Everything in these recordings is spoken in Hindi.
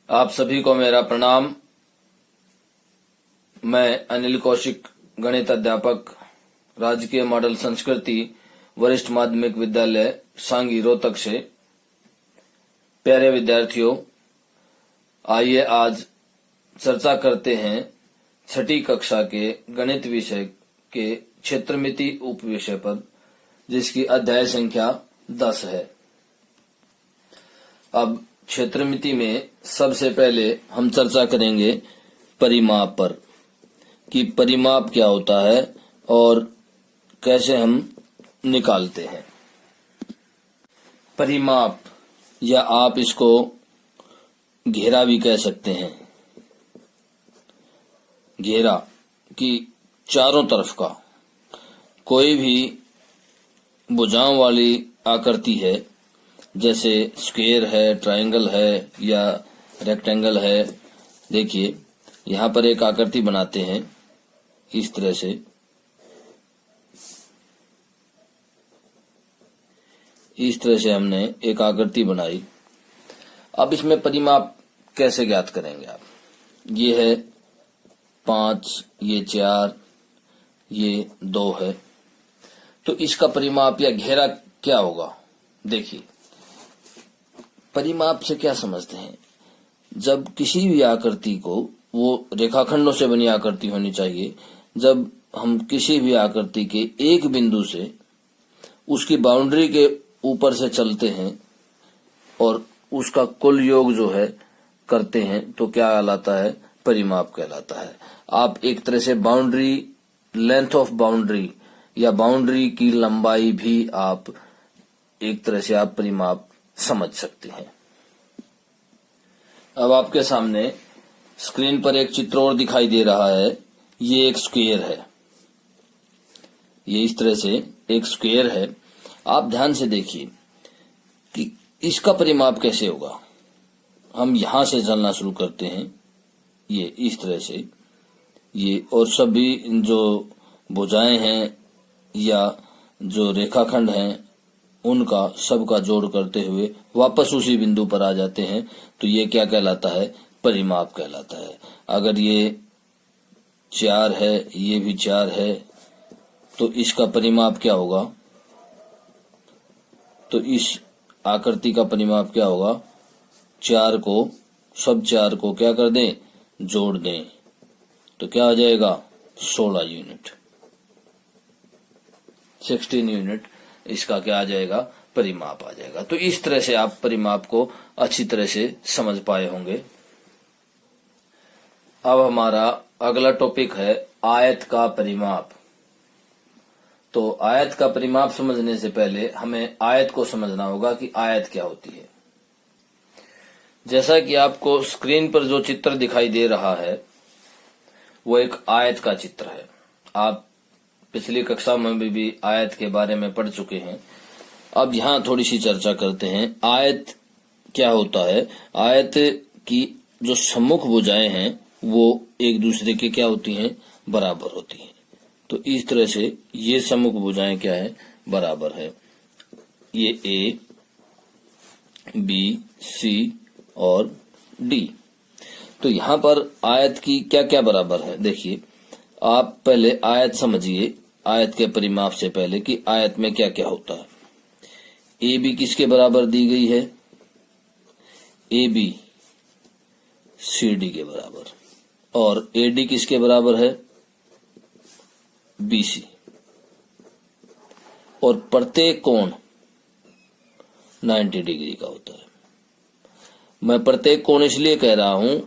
आप सभी को मेरा प्रणाम। मैं अनिल कौशिक, गणित अध्यापक, राजकीय मॉडल संस्कृति वरिष्ठ माध्यमिक विद्यालय सांगी रोहतक से। प्यारे विद्यार्थियों, आइए आज चर्चा करते हैं छठी कक्षा के गणित विषय के क्षेत्रमिति उप विषय पर, जिसकी अध्याय संख्या 10 है। अब क्षेत्रमिति में सबसे पहले हम चर्चा करेंगे परिमाप पर, कि परिमाप क्या होता है और कैसे हम निकालते हैं। परिमाप, या आप इसको घेरा भी कह सकते हैं। घेरा कि चारों तरफ का कोई भी भुजाओं वाली आकृति है, जैसे स्क्वायर है, ट्रायंगल है या रेक्टेंगल है। देखिए, यहाँ पर एक आकृति बनाते हैं इस तरह से। इस तरह से हमने एक आकृति बनाई। अब इसमें परिमाप कैसे ज्ञात करेंगे आप? ये है 5, ये 4, ये 2 है। तो इसका परिमाप या घेरा क्या होगा? देखिए, परिमाप से क्या समझते हैं? जब किसी भी आकृति को, वो रेखाखंडों से बनी आकृति होनी चाहिए, जब हम किसी भी आकृति के एक बिंदु से उसकी बाउंड्री के ऊपर से चलते हैं और उसका कुल योग जो है करते हैं, तो क्या कहलाता है? परिमाप कहलाता है। आप एक तरह से बाउंड्री, लेंथ ऑफ बाउंड्री या बाउंड्री की लंबाई भी आप एक तरह से आप परिमाप समझ सकते हैं। अब आपके सामने स्क्रीन पर एक चित्र और दिखाई दे रहा है। ये एक स्क्वायर है। ये इस तरह से एक स्क्वायर है। आप ध्यान से देखिए कि इसका परिमाप कैसे होगा। हम यहां से चलना शुरू करते हैं, ये इस तरह से, ये और सभी जो भुजाएं हैं या जो रेखाखंड हैं उनका सबका जोड़ करते हुए वापस उसी बिंदु पर आ जाते हैं। तो ये क्या कहलाता है? परिमाप कहलाता है। अगर ये 4 है, ये भी 4 है, तो इसका परिमाप क्या होगा? तो इस आकृति का परिमाप क्या होगा? 4 को, सब 4 को क्या कर दें? जोड़ दें। तो क्या आ जाएगा? 16 यूनिट, 16 यूनिट इसका क्या आ जाएगा? परिमाप आ जाएगा। तो इस तरह से आप परिमाप को अच्छी तरह से समझ पाए होंगे। अब हमारा अगला टॉपिक है आयत का परिमाप। तो आयत का परिमाप समझने से पहले हमें आयत को समझना होगा कि आयत क्या होती है। जैसा कि आपको स्क्रीन पर जो चित्र दिखाई दे रहा है, वो एक आयत का चित्र है। आप पिछली कक्षा में भी आयत के बारे में पढ़ चुके हैं। अब यहाँ थोड़ी सी चर्चा करते हैं। आयत क्या होता है? आयत की जो सम्मुख भुजाएं हैं वो एक दूसरे के क्या होती हैं? बराबर होती हैं। तो इस तरह से ये सम्मुख भुजाएं क्या है? बराबर है। ये ए, बी, सी और डी। तो यहाँ पर आयत की क्या क्या बराबर है? देखिए, आप पहले आयत समझिए, आयत के परिमाप से पहले, कि आयत में क्या क्या होता है। ए बी किसके बराबर दी गई है? ए बी सी डी के बराबर। और ए डी किसके बराबर है? B C. और प्रत्येक कोण 90 डिग्री का होता है। मैं प्रत्येक कोण इसलिए कह रहा हूं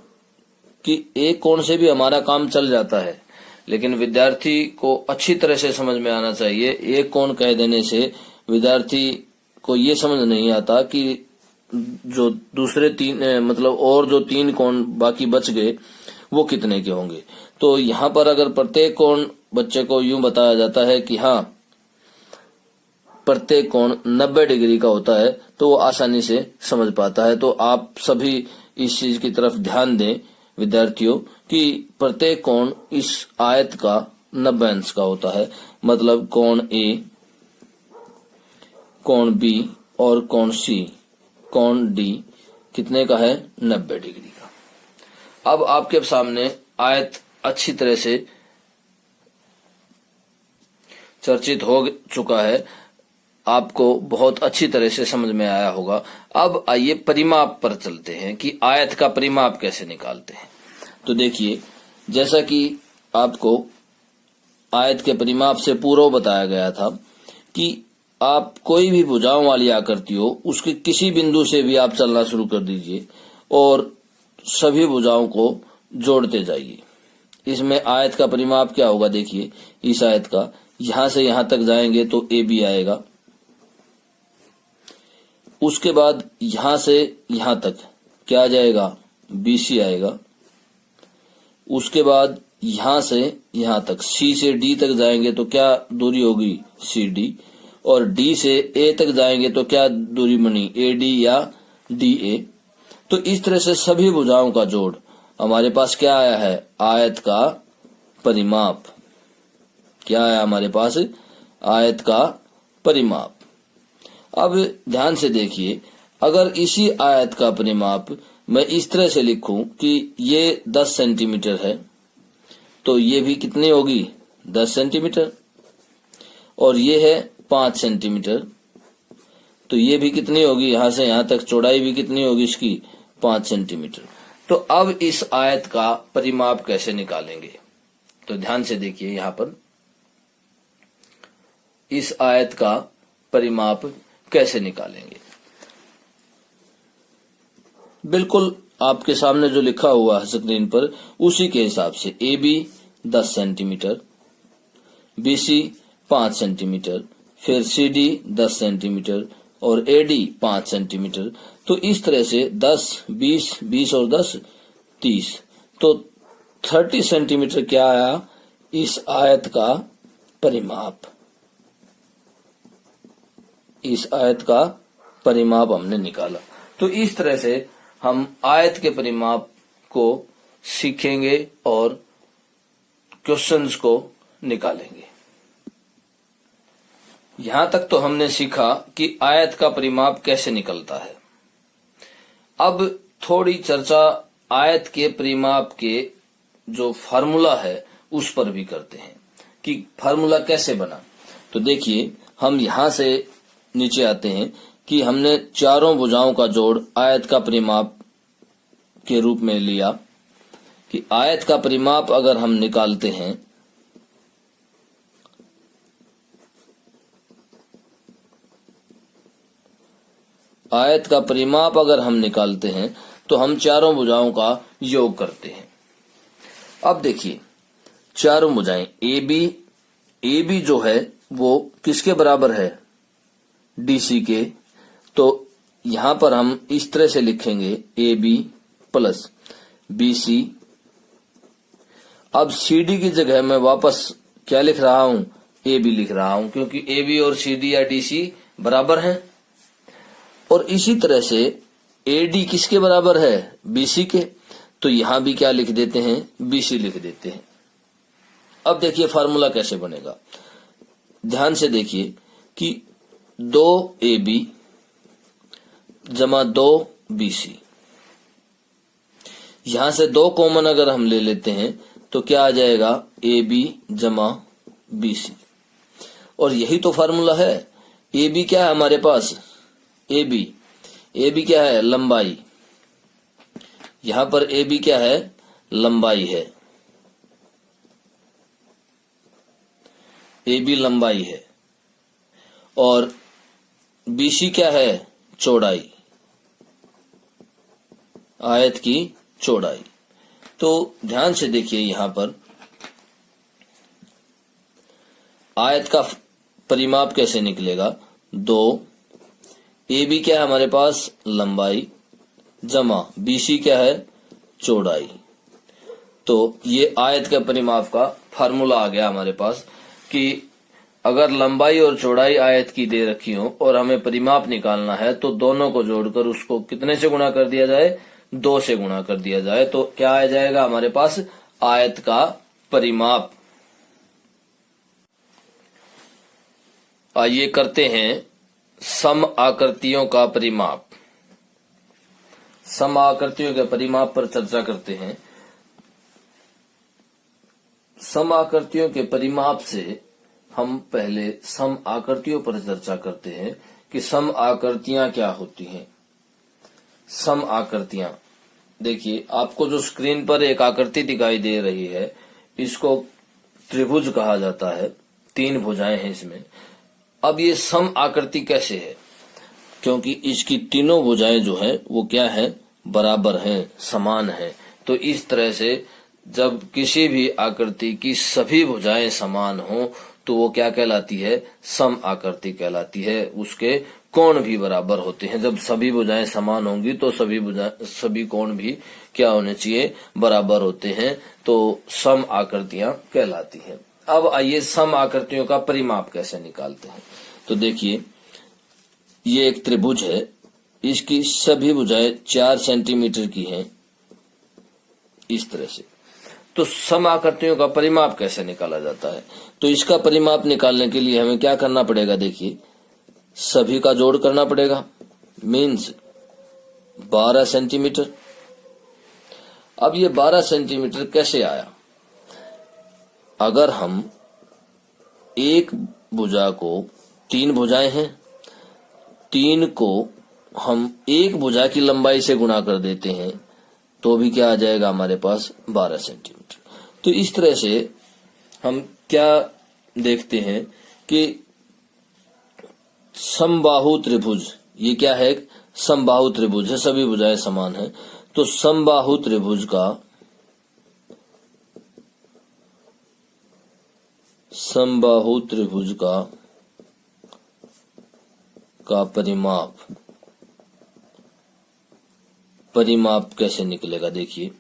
कि एक कोण से भी हमारा काम चल जाता है, लेकिन विद्यार्थी को अच्छी तरह से समझ में आना चाहिए। एक कोण कह देने से विद्यार्थी को ये समझ नहीं आता कि जो दूसरे 3 मतलब और जो 3 कोण बाकी बच गए वो कितने के होंगे। तो यहाँ पर अगर प्रत्येक कोण बच्चे को यूं बताया जाता है कि हाँ, प्रत्येक कोण 90 डिग्री का होता है, तो वो आसानी से समझ पाता है। तो आप सभी इस चीज की तरफ ध्यान दें विद्यार्थियों, कि प्रत्येक कोण इस आयत का 90 अंश का होता है। मतलब कोण ए, कोण बी और कोण सी, कोण डी कितने का है? 90 डिग्री का। अब आपके सामने आयत अच्छी तरह से चर्चित हो चुका है, आपको बहुत अच्छी तरह से समझ में आया होगा। अब आइए परिमाप पर चलते हैं कि आयत का परिमाप कैसे निकालते हैं। तो देखिए, जैसा कि आपको आयत के परिमाप से पूर्व बताया गया था कि आप कोई भी भुजाओं वाली आकृति हो, उसके किसी बिंदु से भी आप चलना शुरू कर दीजिए और सभी भुजाओं को जोड़ते जाइए। इसमें आयत का परिमाप क्या होगा, देखिए इस आयत का यहां से यहां तक जाएंगे तो ए बी आएगा, उसके बाद यहां से यहां तक क्या आ जाएगा, बी सी आएगा, उसके बाद यहां से यहां तक सी से डी तक जाएंगे तो क्या दूरी होगी, सी डी, और डी से ए तक जाएंगे तो क्या दूरी बनी, ए डी या डी ए। तो इस तरह से सभी भुजाओं का जोड़ हमारे पास क्या आया है, आयत का परिमाप। क्या आया हमारे पास, आयत का परिमाप। अब ध्यान से देखिए, अगर इसी आयत का परिमाप मैं इस तरह से लिखूं कि ये 10 सेंटीमीटर है, तो ये भी कितनी होगी, 10 सेंटीमीटर, और ये है 5 सेंटीमीटर, तो ये भी कितनी होगी, यहां से यहां तक चौड़ाई भी कितनी होगी इसकी, 5 सेंटीमीटर। तो अब इस आयत का परिमाप कैसे निकालेंगे, तो ध्यान से देखिए, यहां पर इस आयत का परिमाप कैसे निकालेंगे। बिल्कुल आपके सामने जो लिखा हुआ है स्क्रीन पर, उसी के हिसाब से A B 10 centimetre, B C 5 centimetre, फिर सी डी 10 सेंटीमीटर और ए डी 5 सेंटीमीटर। तो इस तरह से 10, 20, 20 और 10, 30, तो 30 सेंटीमीटर क्या आया, इस आयत का परिमाप। इस आयत का परिमाप हमने निकाला। तो इस तरह से हम आयत के परिमाप को सीखेंगे और क्वेश्चंस को निकालेंगे। यहां तक तो हमने सीखा कि आयत का परिमाप कैसे निकलता है। अब थोड़ी चर्चा आयत के परिमाप के जो फार्मूला है उस पर भी करते हैं कि फार्मूला कैसे बना। तो देखिए, हम यहां से नीचे आते हैं कि हमने चारों भुजाओं का जोड़ आयत का परिमाप के रूप में लिया कि आयत का परिमाप अगर हम निकालते हैं, आयत का परिमाप अगर हम निकालते हैं तो हम चारों भुजाओं का योग करते हैं। अब देखिए, चारों भुजाएं ए बी जो है वो किसके बराबर है, डीसी के। तो यहां पर हम इस तरह से लिखेंगे A B plus B C. अब सी डी की जगह मैं वापस क्या लिख रहा हूं, ए बी लिख रहा हूं, क्योंकि ए बी और सी डी या डी सी बराबर हैं। और इसी तरह से ए डी किसके बराबर है, बी सी के, तो यहां भी क्या लिख देते हैं, बी सी लिख देते हैं। अब देखिए फार्मूला कैसे बनेगा, ध्यान से देखिए कि 2 ए बी जमा 2 बी सी, यहां से 2 कॉमन अगर हम ले लेते हैं तो क्या आ जाएगा, ए बी जमा बी सी। और यही तो फार्मूला है। ए बी क्या है हमारे पास, ए बी क्या है, लंबाई। यहां पर ए बी क्या है, लंबाई है, ए बी लंबाई है, और बीसी क्या है, चौड़ाई, आयत की चौड़ाई। तो ध्यान से देखिए, यहां पर आयत का परिमाप कैसे निकलेगा, 2 ए बी क्या है हमारे पास, लंबाई, जमा बीसी क्या है, चौड़ाई। तो ये आयत के परिमाप का फार्मूला आ गया हमारे पास कि अगर लंबाई और चौड़ाई आयत की दे रखी हो और हमें परिमाप निकालना है तो दोनों को जोड़कर उसको कितने से गुणा कर दिया जाए, 2 से गुणा कर दिया जाए, तो क्या आ जाएगा हमारे पास, आयत का परिमाप। आइए करते हैं सम आकृतियों का परिमाप। सम आकृतियों के परिमाप पर चर्चा करते हैं। सम आकृतियों के परिमाप से हम पहले सम आकृतियों पर चर्चा करते हैं कि सम आकृतियां क्या होती हैं। सम आकृतियां, देखिए आपको जो स्क्रीन पर एक आकृति दिखाई दे रही है, इसको त्रिभुज कहा जाता है। 3 भुजाएं हैं इसमें। अब ये सम आकृति कैसे है? क्योंकि इसकी तीनों भुजाएं जो है वो क्या है, बराबर हैं, समान हैं। तो इस तरह से जब किसी भी आकृति की सभी भुजाएं समान हो तो वो क्या कहलाती है, सम आकृति कहलाती है। उसके कोण भी बराबर होते हैं। जब सभी भुजाएं समान होंगी तो सभी कोण भी क्या होने चाहिए, बराबर होते हैं। तो सम आकृतियां कहलाती हैं। अब आइए सम आकृतियों का परिमाप कैसे निकालते हैं। तो देखिए ये एक त्रिभुज है, इसकी सभी भुजाएं 4 सेंटीमीटर की हैं, इस तरह से। तो सम आकृतियों का परिमाप कैसे निकाला जाता है? तो इसका परिमाप निकालने के लिए हमें क्या करना पड़ेगा, देखिए सभी का जोड़ करना पड़ेगा, मीन्स 12 सेंटीमीटर। अब ये 12 सेंटीमीटर कैसे आया? अगर हम एक भुजा को, 3 भुजाएं हैं, 3 को हम एक भुजा की लंबाई से गुणा कर देते हैं तो भी क्या आ जाएगा हमारे पास, 12 सेंटीमीटर। तो इस तरह से हम क्या देखते हैं कि समबाहु त्रिभुज, ये क्या है, समबाहु त्रिभुज है, सभी भुजाएं समान हैं। तो समबाहु त्रिभुज का परिमाप कैसे निकलेगा? देखिए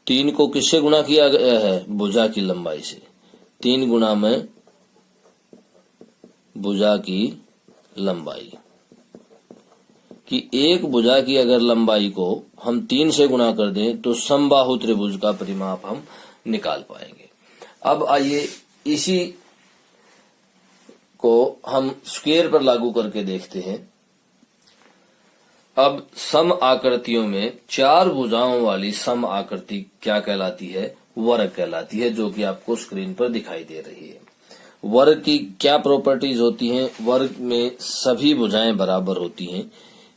3 को किससे गुणा किया गया है, भुजा की लंबाई से। 3 गुणा में भुजा की लंबाई कि एक भुजा की अगर लंबाई को हम 3 से गुणा कर दें तो समबाहु त्रिभुज का परिमाप हम निकाल पाएंगे। अब आइए इसी को हम स्क्वायर पर लागू करके देखते हैं। अब सम आकृतियों में 4 भुजाओं वाली सम आकृति क्या कहलाती है, वर्ग कहलाती है, जो कि आपको स्क्रीन पर दिखाई दे रही है। वर्ग की क्या प्रॉपर्टीज होती हैं? वर्ग में सभी भुजाएं बराबर होती हैं।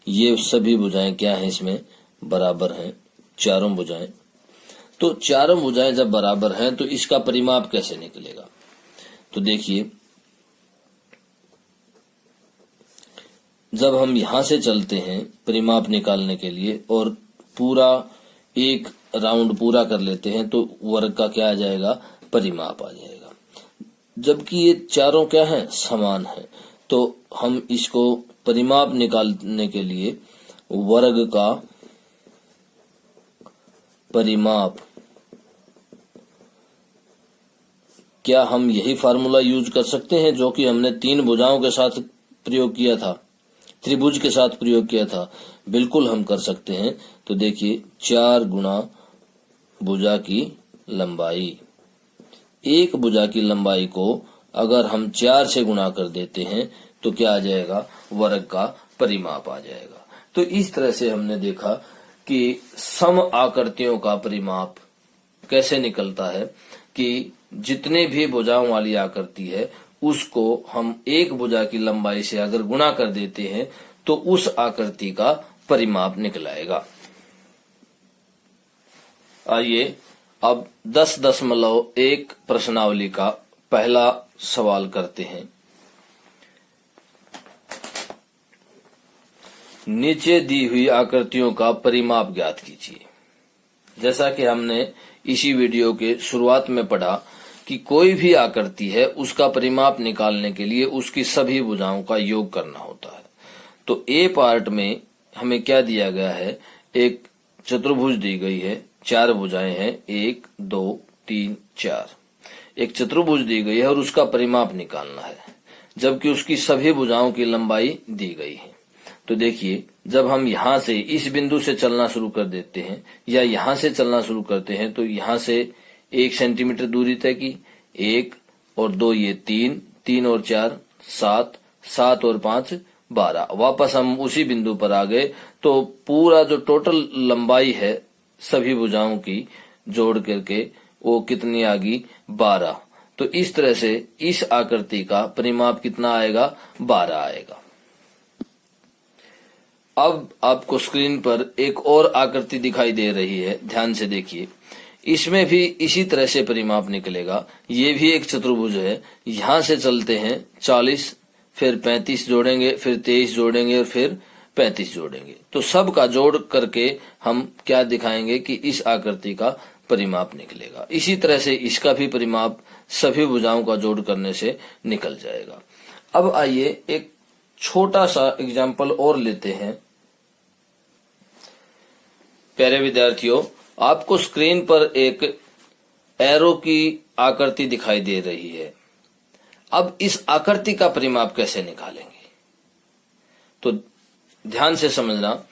ये सभी भुजाएं क्या हैं, इसमें बराबर हैं, चारों भुजाएं। तो चारों भुजाएं जब बराबर हैं तो इसका परिमाप कैसे निकलेगा? तो देखिए जब हम यहां से चलते हैं परिमाप निकालने के लिए और पूरा एक राउंड पूरा कर लेते हैं तो वर्ग का क्या आ जाएगा, परिमाप आ जाएगा। जबकि ये चारों क्या है, समान है। तो हम इसको परिमाप निकालने के लिए वर्ग का परिमाप, क्या हम यही फार्मूला यूज कर सकते हैं जो कि हमने 3 भुजाओं के साथ प्रयोग किया था, त्रिभुज के साथ प्रयोग किया था? बिल्कुल हम कर सकते हैं। तो देखिए 4 गुणा भुजा की लंबाई, एक भुजा की लंबाई को अगर हम 4 से गुणा कर देते हैं तो क्या आ जाएगा, वर्ग का परिमाप आ जाएगा। तो इस तरह से हमने देखा कि सम आकृतियों का परिमाप कैसे निकलता है कि जितने भी भुजाओं वाली आकृति है उसको हम एक भुजा की लंबाई से अगर गुणा कर देते हैं तो उस आकृति का परिमाप निकल आएगा। आइए अब 10.1 प्रश्नावली का पहला सवाल करते हैं। नीचे दी हुई आकृतियों का परिमाप ज्ञात कीजिए। जैसा कि हमने इसी वीडियो के शुरुआत में पढ़ा कि कोई भी आकृति है उसका परिमाप निकालने के लिए उसकी सभी भुजाओं का योग करना होता है। तो ए पार्ट में हमें क्या दिया गया है, एक चतुर्भुज दी गई है, 4 भुजाएं हैं, 1 2 3 4। एक चतुर्भुज दी गई है और उसका परिमाप निकालना है, जबकि उसकी सभी भुजाओं की लंबाई दी गई है। तो देखिए जब हम यहाँ से इस बिंदु से चलना शुरू कर देते हैं या यहाँ से चलना शुरू करते हैं तो यहाँ से 1 सेंटीमीटर दूरी तय की, 1 और 2 ये 3, 3 और 4 7, 7 और 5 12। वापस हम उसी बिंदु पर आ गए तो पूरा जो टोटल लंबाई है सभी भुजाओं की जोड़ करके वो कितनी आ गई 12। तो इस तरह से इस आकृति का परिमाप कितना आएगा 12 आएगा। अब आपको स्क्रीन पर एक और आकृति दिखाई दे रही है, ध्यान से देखिए। इसमें भी इसी तरह से परिमाप निकलेगा। ये भी एक चतुर्भुज है। यहां से चलते हैं 40, फिर 35 जोड़ेंगे, फिर 23 जोड़ेंगे और फिर 35 जोड़ेंगे। तो सब का जोड़ करके हम क्या दिखाएंगे कि इस आकृति का परिमाप निकलेगा। इसी तरह से इसका भी परिमाप सभी भुजाओं का जोड़ करने से निकल जाएगा। अब आइए एक छोटा सा एग्जाम्पल और लेते हैं। प्यारे विद्यार्थियों, आपको स्क्रीन पर एक एरो की आकृति दिखाई दे रही है। अब इस आकृति का परिमाप कैसे निकालेंगे, तो ध्यान से समझना।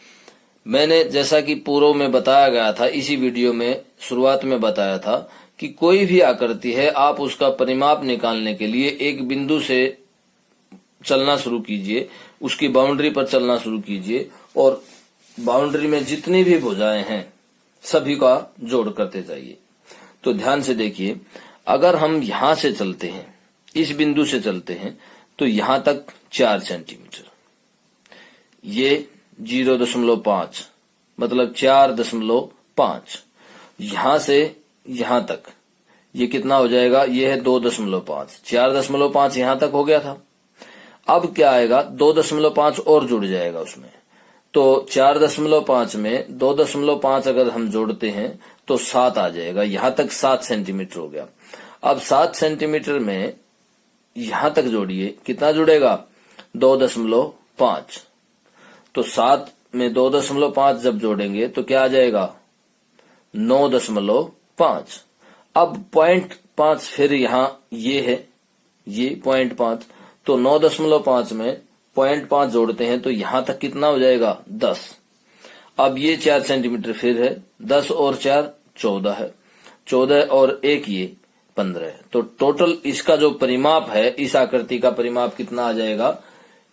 मैंने जैसा कि पूर्व में बताया गया था, इसी वीडियो में शुरुआत में बताया था कि कोई भी आकृति है, आप उसका परिमाप निकालने के लिए एक बिंदु से चलना शुरू कीजिए, उसकी बाउंड्री पर चलना शुरू कीजिए और बाउंड्री में जितनी भी भुजाएं हैं सभी का जोड़ करते जाइए। तो ध्यान से देखिए, अगर हम यहां से चलते हैं, इस बिंदु से चलते हैं, तो यहां तक 4 सेंटीमीटर, ये 0.5 मतलब 4.5, यहां से यहां तक ये कितना हो जाएगा, ये है 2.5, 4.5 यहां तक हो गया था। अब क्या आएगा, 2.5 और जुड़ जाएगा उसमें। तो 4.5 में 2.5 अगर हम जोड़ते हैं तो 7 आ जाएगा, यहां तक 7 सेंटीमीटर हो गया। अब 7 सेंटीमीटर में यहां तक जोड़िए, कितना जुड़ेगा 2.5। तो 7 में 2.5 जब जोड़ेंगे तो क्या आ जाएगा 9.5। अब 0.5 फिर यहाँ ये है, ये 0.5, तो 9.5 में 0.5 जोड़ते हैं तो यहां तक कितना हो जाएगा 10। अब ये 4 सेंटीमीटर फिर है, 10 और 4 14 है, 14 और 1 ये 15 है। तो टोटल इसका जो परिमाप है, इस आकृति का परिमाप कितना आ जाएगा,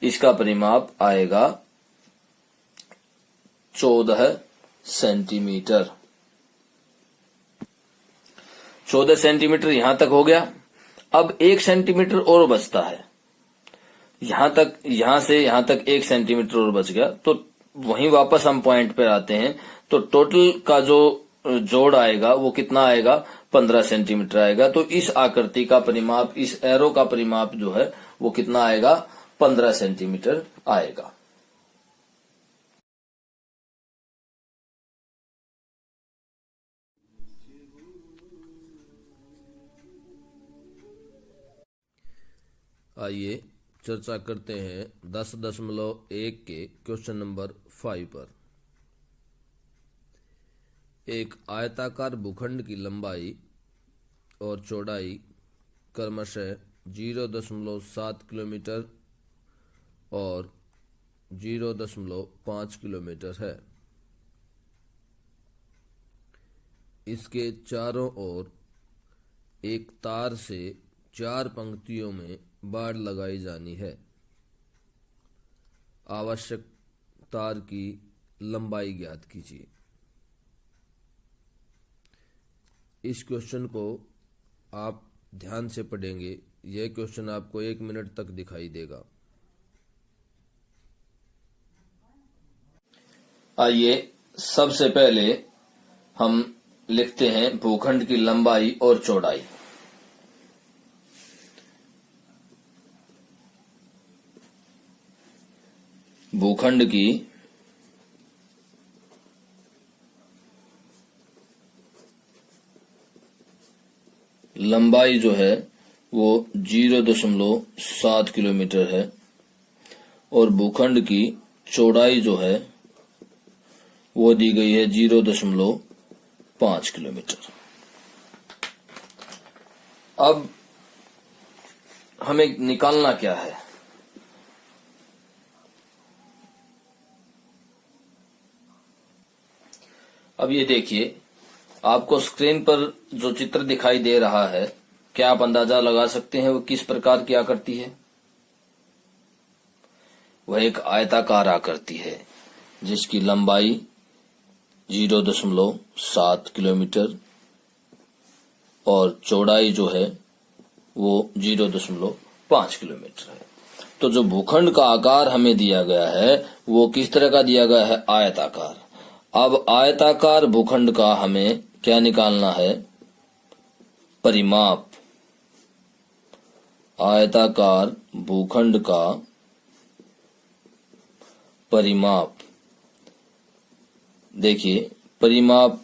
इसका परिमाप आएगा 14 सेंटीमीटर। 14 सेंटीमीटर यहां तक हो गया। अब 1 सेंटीमीटर और बचता है, यहां तक, यहां से यहां तक 1 सेंटीमीटर और बच गया। तो वहीं वापस हम पॉइंट पे आते हैं, तो टोटल का जो जोड़ आएगा वो कितना आएगा 15 सेंटीमीटर आएगा। तो इस आकृति का परिमाप, इस एरो का परिमाप जो है वो कितना आएगा 15 सेंटीमीटर आएगा। आइए चर्चा करते हैं 10.1 के क्वेश्चन नंबर 5 पर। एक आयताकार भूखंड की लंबाई और चौड़ाई क्रमशः 0.7 किलोमीटर और 0.5 किलोमीटर है। इसके चारों ओर एक तार से 4 पंक्तियों में बाड़ लगाई जानी है। आवश्यक तार की लंबाई ज्ञात कीजिए। इस क्वेश्चन को आप ध्यान से पढ़ेंगे। यह क्वेश्चन आपको 1 मिनट तक दिखाई देगा। आइए सबसे पहले हम लिखते हैं भूखंड की लंबाई और चौड़ाई। भूखंड की लंबाई जो है वो 0.7 किलोमीटर है और भूखंड की चौड़ाई जो है वो दी गई है 0.5 किलोमीटर। अब हमें निकालना क्या है, अब ये देखिए, आपको स्क्रीन पर जो चित्र दिखाई दे रहा है, क्या आप अंदाजा लगा सकते हैं वो किस प्रकार की आकृति है? वह एक आयताकार आकृति है जिसकी लंबाई 0.7 किलोमीटर और चौड़ाई जो है वो 0.5 किलोमीटर है। तो जो भूखंड का आकार हमें दिया गया है वो किस तरह का दिया गया है? आयताकार। अब आयताकार भूखंड का हमें क्या निकालना है? परिमाप। आयताकार भूखंड का परिमाप। देखिए, परिमाप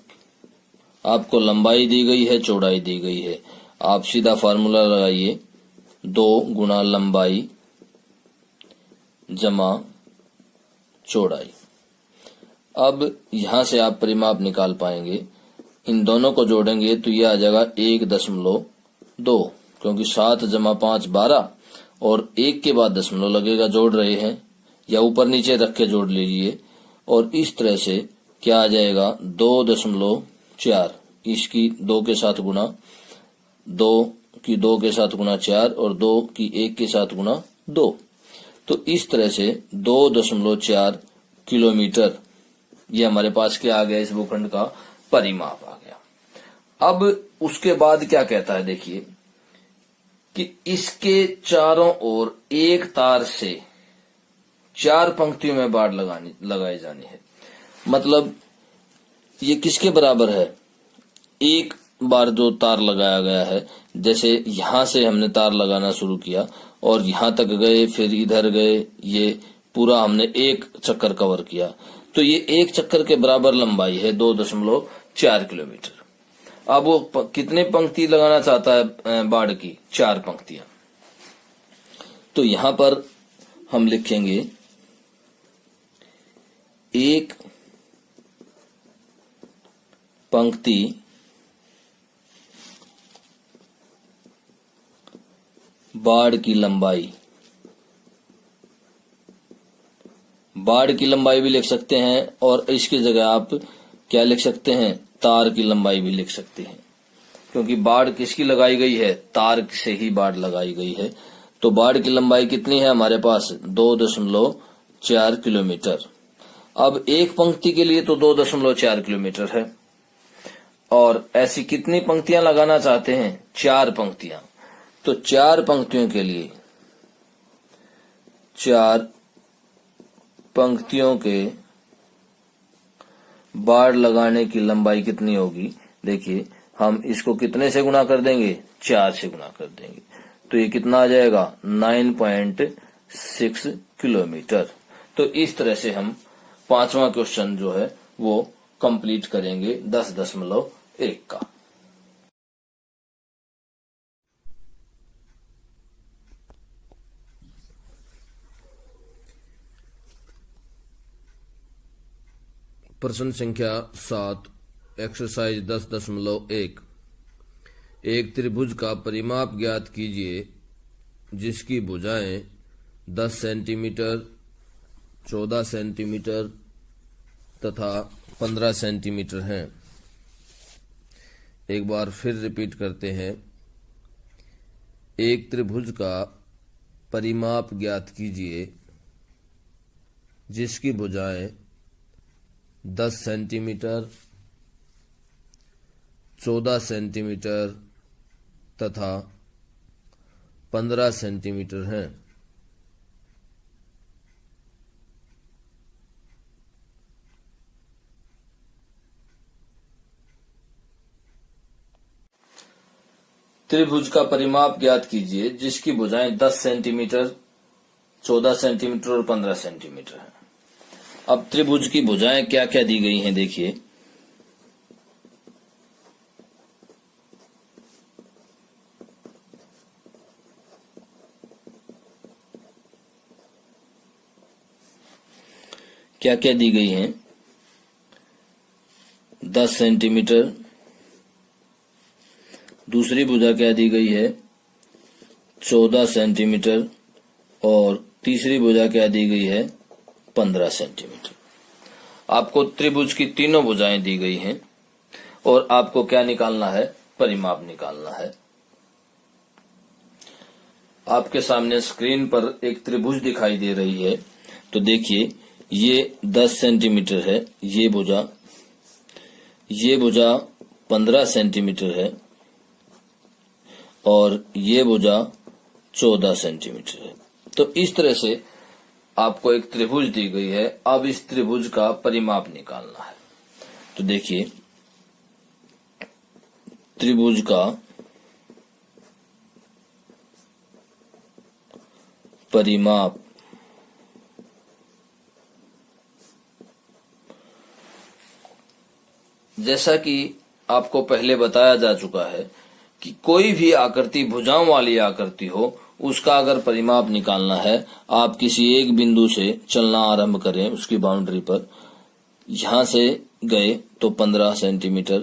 आपको लंबाई दी गई है, चौड़ाई दी गई है। आप सीधा फार्मूला लगाइए, 2 गुना लंबाई जमा चौड़ाई। अब यहां से आप परिमाप निकाल पाएंगे। इन दोनों को जोड़ेंगे तो यह आ जाएगा 1.2, क्योंकि 7 जमा 5 12 और 1 के बाद दशमलव लगेगा, जोड़ रहे हैं, या ऊपर नीचे रख के जोड़ लीजिए। और इस तरह से क्या आ जाएगा? 2.4, इसकी 2 के साथ गुणा, 2 की 2 के साथ गुणा 4 और 2 की 1 के साथ गुणा 2। तो इस तरह से 2.4 किलोमीटर ये हमारे पास क्या आ गया? इस भूखंड का परिमाप आ गया। अब उसके बाद क्या कहता है? देखिए कि इसके चारों ओर एक तार से 4 पंक्तियों में बाड़ लगाई जानी है। मतलब ये किसके बराबर है? एक बार जो तार लगाया गया है, जैसे यहां से हमने तार लगाना शुरू किया और यहां तक गए, फिर इधर गए, ये पूरा हमने एक चक्कर कवर किया, तो ये एक चक्कर के बराबर लंबाई है 2.4 किलोमीटर। अब वो कितने पंक्ति लगाना चाहता है बाड़ की? 4 पंक्तियां। तो यहां पर हम लिखेंगे एक पंक्ति बाड़ की लंबाई। बाड़ की लंबाई भी लिख सकते हैं और इसकी जगह आप क्या लिख सकते हैं? तार की लंबाई भी लिख सकते हैं, क्योंकि बाड़ किसकी लगाई गई है? तार से ही बाड़ लगाई गई है। तो बाड़ की लंबाई कितनी है हमारे पास? 2.4 किलोमीटर। अब एक पंक्ति के लिए तो 2.4 किलोमीटर है, और ऐसी कितनी पंक्तियां लगाना चाहते हैं? 4 पंक्तियां। तो 4 पंक्तियों के लिए 4 पंक्तियों के बाड़ लगाने की लंबाई कितनी होगी? देखिए, हम इसको कितने से गुणा कर देंगे? 4 से गुणा कर देंगे, तो ये कितना आ जाएगा? 9.6 किलोमीटर। तो इस तरह से हम 5वां क्वेश्चन जो है वो कंप्लीट करेंगे 10.1 का। प्रश्न संख्या 7, एक्सरसाइज 10.1। एक त्रिभुज का परिमाप ज्ञात कीजिए जिसकी भुजाएं 10 सेंटीमीटर, 14 सेंटीमीटर तथा 15 सेंटीमीटर हैं। एक बार फिर रिपीट करते हैं। एक त्रिभुज का परिमाप ज्ञात कीजिए जिसकी भुजाएं 10 सेंटीमीटर, 14 सेंटीमीटर तथा 15 सेंटीमीटर हैं। त्रिभुज का परिमाप ज्ञात कीजिए जिसकी भुजाएं 10 सेंटीमीटर, 14 सेंटीमीटर और 15 सेंटीमीटर है। अब त्रिभुज की भुजाएं क्या क्या दी गई हैं? देखिए, क्या क्या दी गई हैं? 10 सेंटीमीटर। दूसरी भुजा क्या दी गई है? 14 सेंटीमीटर। और तीसरी भुजा क्या दी गई है? 15 सेंटीमीटर। आपको त्रिभुज की तीनों भुजाएं दी गई हैं और आपको क्या निकालना है? परिमाप निकालना है। आपके सामने स्क्रीन पर एक त्रिभुज दिखाई दे रही है। तो देखिए, ये 10 सेंटीमीटर है, ये भुजा 15 सेंटीमीटर है और ये भुजा 14 सेंटीमीटर है। तो इस तरह से आपको एक त्रिभुज दी गई है। अब इस त्रिभुज का परिमाप निकालना है। तो देखिए, त्रिभुज का परिमाप जैसा कि आपको पहले बताया जा चुका है कि कोई भी आकृति भुजाओं वाली आकृति हो, उसका अगर परिमाप निकालना है, आप किसी एक बिंदु से चलना आरंभ करें उसकी बाउंड्री पर। यहां से गए तो 15 सेंटीमीटर,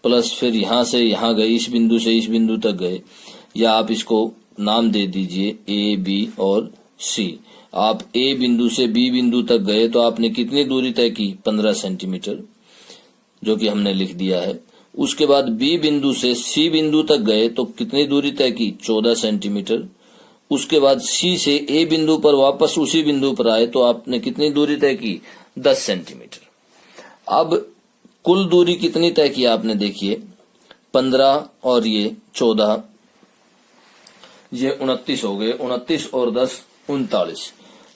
प्लस फिर यहां से यहां गए, इस बिंदु से इस बिंदु तक गए, या आप इसको नाम दे दीजिए ए, बी और सी। आप ए बिंदु से बी बिंदु तक गए तो आपने कितनी दूरी तय की? 15 सेंटीमीटर, जो कि हमने लिख दिया है। उसके बाद बी बिंदु से सी बिंदु तक गए तो कितनी दूरी तय की? 14 सेंटीमीटर। उसके बाद सी से ए बिंदु पर वापस उसी बिंदु पर आए तो आपने कितनी दूरी तय की? 10 सेंटीमीटर। अब कुल दूरी कितनी तय की आपने? देखिए, 15 और ये 14, ये 29 हो गए। 29 और 10 39।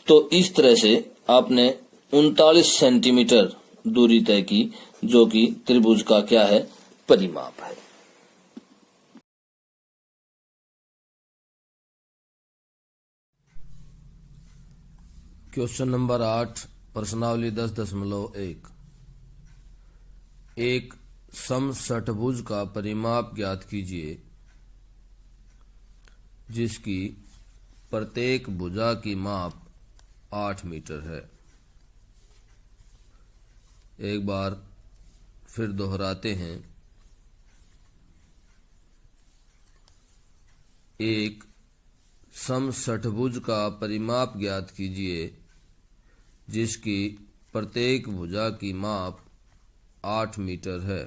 तो इस तरह से आपने 39 सेंटीमीटर दूरी तय की, जो कि त्रिभुज का क्या है? परिमाप है। क्वेश्चन नंबर 8, प्रश्नावली 10.1। एक समषट्भुज का परिमाप ज्ञात कीजिए जिसकी प्रत्येक भुजा की माप 8 मीटर है। एक बार फिर दोहराते हैं। एक समषट्भुज का परिमाप ज्ञात कीजिए जिसकी प्रत्येक भुजा की माप 8 मीटर है।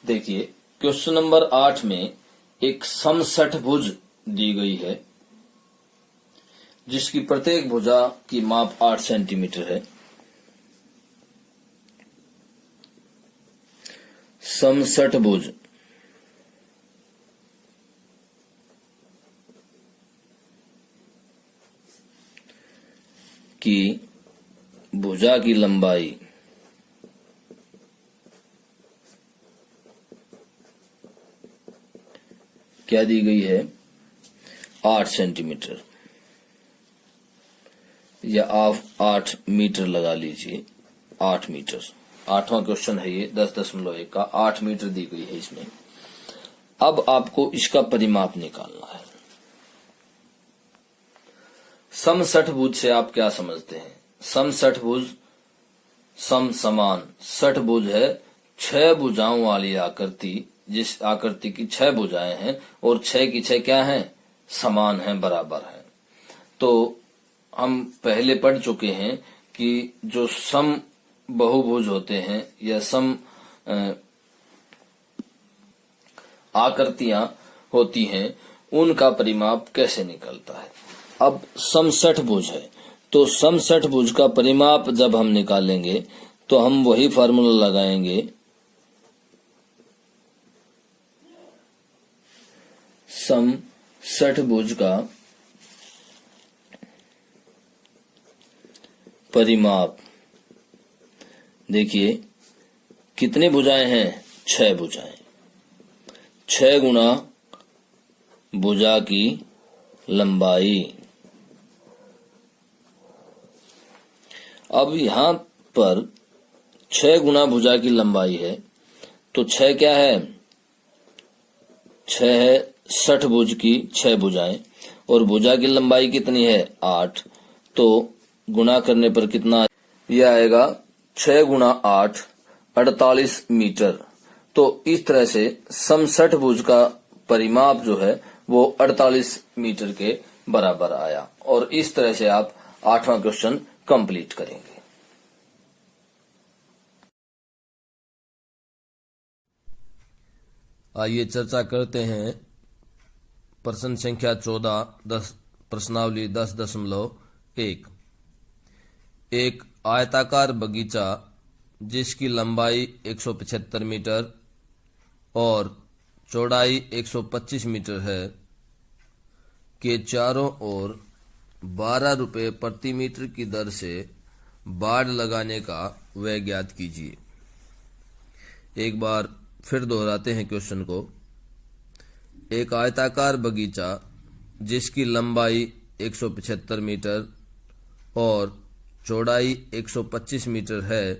देखिए, क्वेश्चन नंबर 8 में एक समषट्भुज दी गई है जिसकी प्रत्येक भुजा की माप 8 सेंटीमीटर है। समषट्भुज की भुजा की लंबाई क्या दी गई है? 8 सेंटीमीटर, या आप 8 मीटर लगा लीजिए। 8 मीटर, 8वां क्वेश्चन है ये 10.1 का। 8 मीटर दी गई है इसमें। अब आपको इसका परिमाप निकालना है। समषट्भुज से आप क्या समझते हैं? समषट्भुज सम समान, षट्भुज है 6 भुजाओं वाली आकृति, जिस आकृति की 6 भुजाएं हैं और 6 की 6 क्या हैं? समान हैं, बराबर हैं। तो हम पहले पढ़ चुके हैं कि जो सम बहुभुज होते हैं या सम आकृतियां होती हैं, उनका परिमाप कैसे निकलता है। अब समषट्भुज है तो समषट्भुज का परिमाप जब हम निकालेंगे तो हम वही फार्मूला लगाएंगे, समषट्भुज का परिमाप। देखिए, कितनी भुजाएं हैं? 6 भुजाएं। 6 गुना भुजा की लंबाई। अब यहां पर 6 गुना भुजा की लंबाई है तो 6 क्या है? 6 है षट्भुज की 6 भुजाएं, और भुजा की लंबाई कितनी है? 8। तो गुणा करने पर कितना? यह आएगा 6 गुना 8 48 मीटर। तो इस तरह से समषट्भुज का परिमाप जो है वो 48 मीटर के बराबर आया। और इस तरह से आप 8वां क्वेश्चन कंप्लीट करेंगे। आइए चर्चा करते हैं प्रश्न संख्या 14 प्रश्नावली 10.1। एक आयताकार बगीचा जिसकी लंबाई 175 मीटर और चौड़ाई 125 मीटर है के चारों ओर 12 रुपये प्रति मीटर की दर से बाड़ लगाने का व्यय ज्ञात कीजिए। एक बार फिर दोहराते हैं क्वेश्चन को। एक आयताकार बगीचा जिसकी लंबाई 175 मीटर और चौड़ाई 125 मीटर है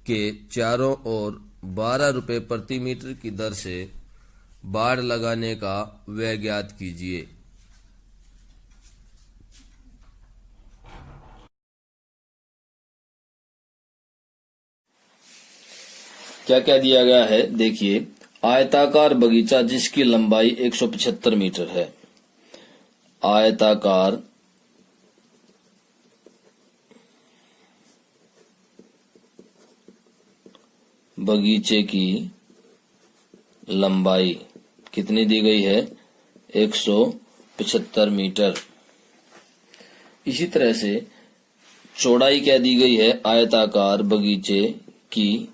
के चारों ओर 12 रुपये प्रति मीटर की दर से बाड़ लगाने का व्यय ज्ञात कीजिए। क्या क्या दिया गया है देखिए। आयताकार बगीचा जिसकी लंबाई 175 मीटर है। आयताकार बगीचे की लंबाई कितनी दी गई है? 175 मीटर। इसी तरह से चौड़ाई क्या दी गई है? आयताकार बगीचे की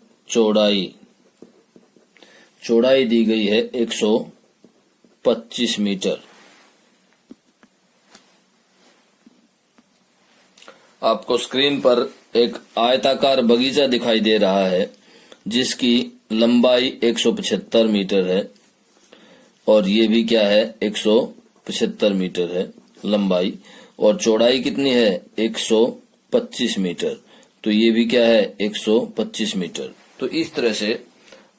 चौड़ाई दी गई है 125 मीटर। आपको स्क्रीन पर एक आयताकार बगीचा दिखाई दे रहा है जिसकी लंबाई 175 मीटर है और ये भी क्या है? 175 मीटर है लंबाई, और चौड़ाई कितनी है? 125 मीटर। तो ये भी क्या है? 125 मीटर। तो इस तरह से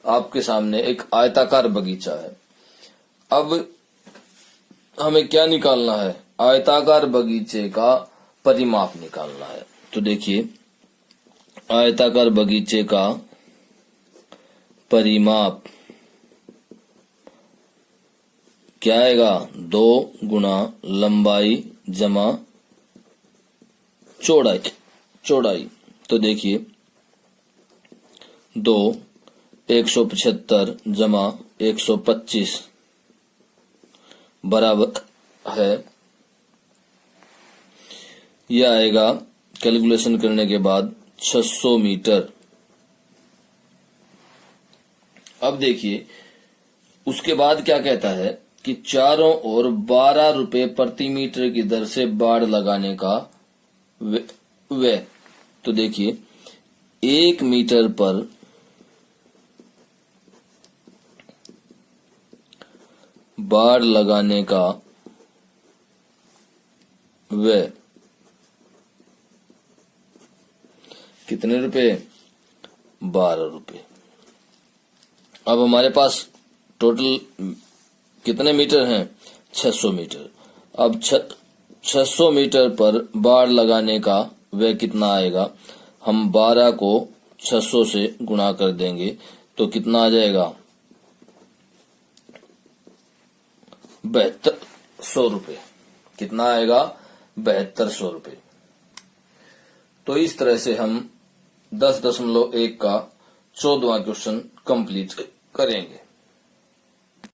आपके सामने एक आयताकार बगीचा है। अब हमें क्या निकालना है? आयताकार बगीचे का परिमाप निकालना है। तो देखिए, आयताकार बगीचे का परिमाप क्या आएगा? 2 गुना लंबाई जमा चौड़ाई। तो देखिए 2 175 जमा 125 बराबर है, यह आएगा कैलकुलेशन करने के बाद 600 मीटर। अब देखिए उसके बाद क्या कहता है कि चारों ओर 12 रुपये प्रति मीटर की दर से बाड़ लगाने का व्यय। तो देखिए 1 मीटर पर बाड़ लगाने का व्यय कितने रुपए? 12 रुपये। अब हमारे पास टोटल कितने मीटर हैं? 600 मीटर। अब 600 मीटर पर बाड़ लगाने का व्यय कितना आएगा? हम 12 को 600 से गुणा कर देंगे तो कितना आ जाएगा? 7200 रुपये। कितना आएगा? 7200 रुपये। तो इस तरह से हम 10.1 का 14वां क्वेश्चन कंप्लीट करेंगे।